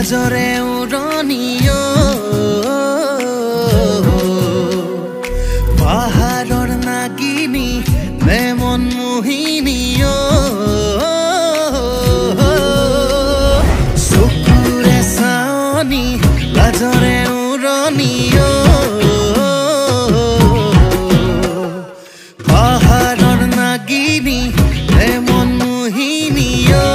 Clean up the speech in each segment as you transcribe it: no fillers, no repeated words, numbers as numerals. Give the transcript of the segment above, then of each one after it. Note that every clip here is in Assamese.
লাজৰে উৰণিও পাহাৰৰ নাগিনী নে মন মোহিনীও চকুৰে চাৱনি লাজৰে উৰণিও পাহাৰৰ নাগিনী নে মন মোহিনীও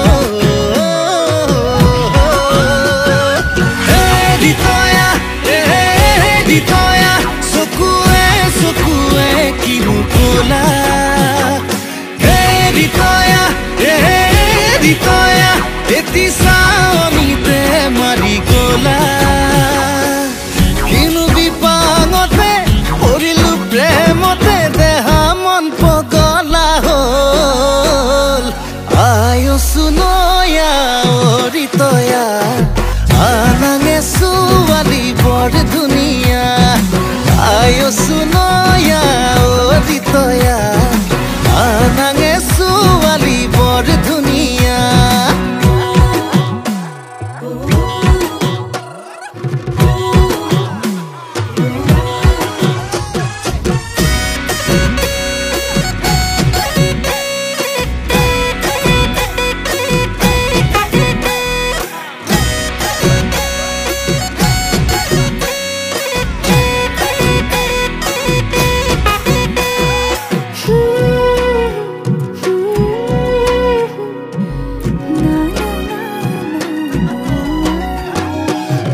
এতি চাৱনিতে মাৰি গলা কিনো বিপাঙতে পৰিলো প্ৰেমতে দেহা মন পগলা হ'ল আয়ো সুনয়া অৰিতয়া আনাঙে ছোৱালী বৰ ধুনীয়া আয়ো সুনয়া অৰিতয়া আনাঙে ছোৱালী বৰ ধুনীয়া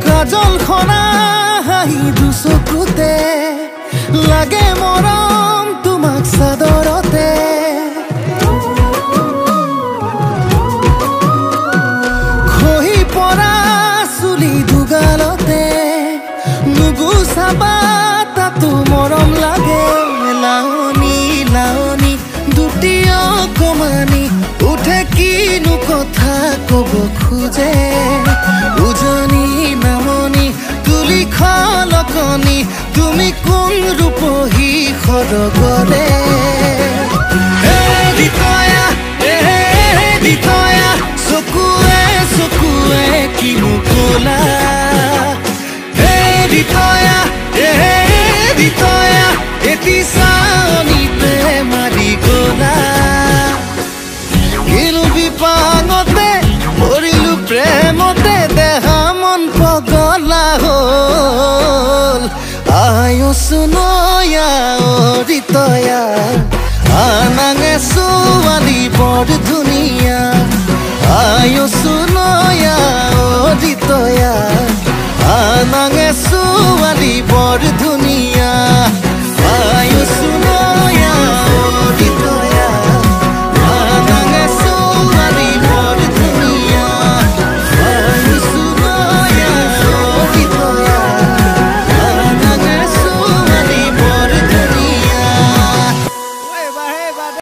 কাজল খনা হাঁহি দুচকুতে লাগে মৰম তোমাক চাদৰতে খহি পৰা চুলি দুগালতে নুগুচাবা তাতো মৰম লাগে লাৱনী লাৱনী দুটি অকমানি উঠে কিনো কথা কব খোজে উজনি নামনি তুলি খলকনি তুমি কোন ৰূপহী খৰগৰে দিতয়া চকুৱে চকুৱে কিনো কলা দিতয়া এতি চাৱনিতে মাৰি গলা কিনো বিপাঙতে পৰিলো প্ৰেমতে দেহা মন পগলা হ'ল আয়ো সুনয়া অৰিতয়া আনাঙে ছোৱালী বৰ ধুনীয়া আয়ো সুনয়া অৰিতয়া আনাঙে